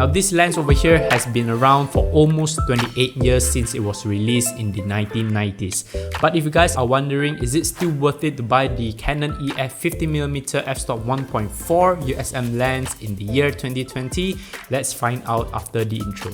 Now this lens over here has been around for almost 28 years since it was released in the 1990s. But if you guys are wondering, is it still worth it to buy the Canon EF 50mm f/1.4 USM lens in the year 2020? Let's find out after the intro.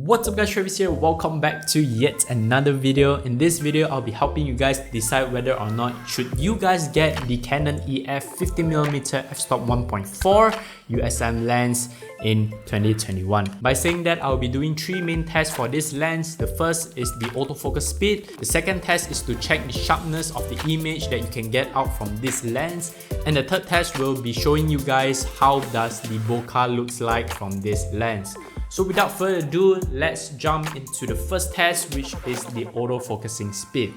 What's up guys, Travis here. Welcome back to yet another video. In this video, I'll be helping you guys decide whether or not should you guys get the Canon EF 50mm f/1.4 USM lens in 2021. By saying that, I'll be doing three main tests for this lens. The first is the autofocus speed. The second test is to check the sharpness of the image that you can get out from this lens. And the third test will be showing you guys how does the bokeh looks like from this lens. So without further ado, let's jump into the first test, which is the autofocusing speed.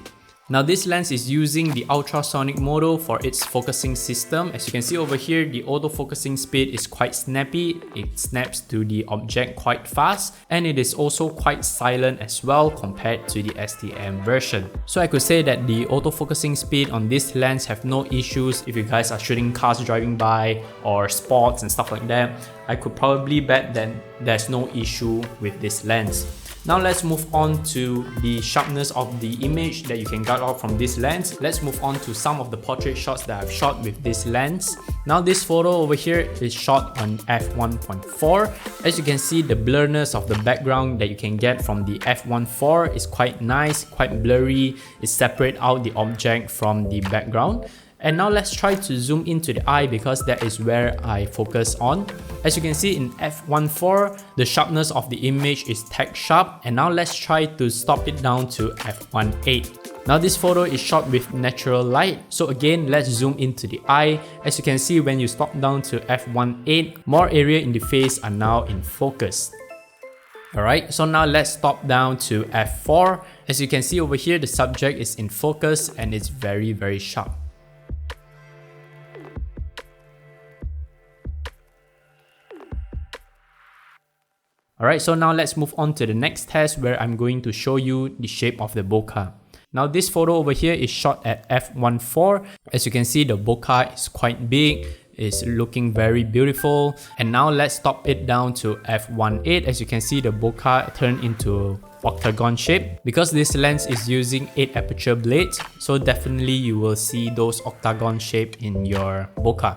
Now this lens is using the ultrasonic model for its focusing system. As you can see over here, the autofocusing speed is quite snappy. It snaps to the object quite fast, and it is also quite silent as well compared to the STM version. So I could say that the autofocusing speed on this lens have no issues if you guys are shooting cars driving by or sports and stuff like that. I could probably bet that there's no issue with this lens. Now let's move on to the sharpness of the image that you can get out from this lens. Let's move on to some of the portrait shots that I've shot with this lens. Now this photo over here is shot on f1.4. As you can see, the blurriness of the background that you can get from the f1.4 is quite nice, quite blurry. It separates out the object from the background. And now let's try to zoom into the eye because that is where I focus on. As you can see in f1.4, the sharpness of the image is tech sharp, and now let's try to stop it down to f1.8. Now this photo is shot with natural light, so again let's zoom into the eye. As you can see, when you stop down to f1.8, more area in the face are now in focus. Alright, so now let's stop down to f4. As you can see over here, the subject is in focus and it's very sharp. Alright, so now let's move on to the next test where I'm going to show you the shape of the bokeh. Now this photo over here is shot at f1.4. As you can see, the bokeh is quite big. It's looking very beautiful. And now let's stop it down to f1.8. As you can see, the bokeh turned into octagon shape. Because this lens is using 8 aperture blades, so definitely you will see those octagon shape in your bokeh.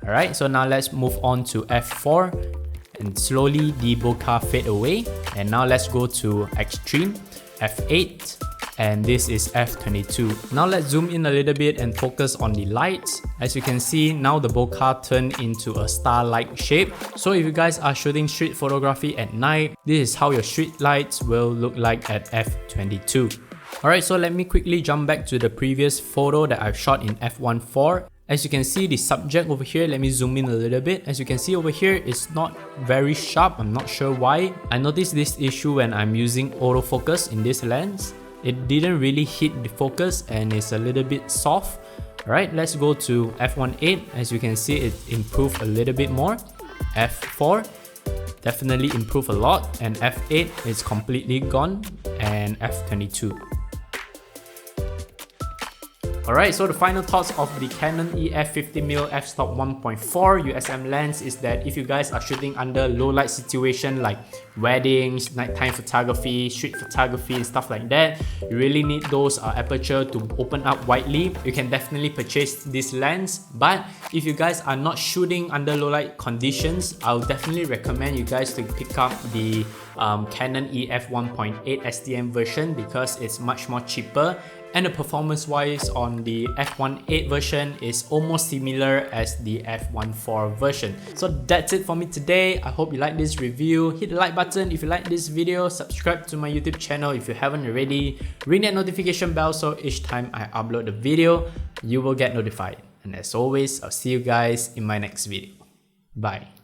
Alright, so now let's move on to f4. And slowly the bokeh fade away. And now let's go to extreme, f8, and this is f22. Now let's zoom in a little bit and focus on the lights. As you can see, now the bokeh turned into a star-like shape. So if you guys are shooting street photography at night, this is how your street lights will look like at f22. Alright, so let me quickly jump back to the previous photo that I've shot in f1.4. As you can see, the subject over here, let me zoom in a little bit. As you can see over here, it's not very sharp. I'm not sure why. I noticed this issue when I'm using autofocus in this lens. It didn't really hit the focus and it's a little bit soft. Alright, let's go to f1.8. As you can see, it improved a little bit more. f4 definitely improved a lot, and f8 is completely gone, and f22. Alright, so the final thoughts of the Canon EF 50mm f/1.4 USM lens is that if you guys are shooting under low light situation like weddings, nighttime photography, street photography and stuff like that, you really need those aperture to open up widely. You can definitely purchase this lens. But if you guys are not shooting under low light conditions, I'll definitely recommend you guys to pick up the Canon EF 1.8 STM version because it's much more cheaper. And the performance wise on the f1.8 version is almost similar as the f1.4 version. So that's it for me today. I hope you like this review. Hit the like button if you like this video. Subscribe to my YouTube channel if you haven't already. Ring that notification bell so each time I upload a video, you will get notified. And as always, I'll see you guys in my next video. Bye.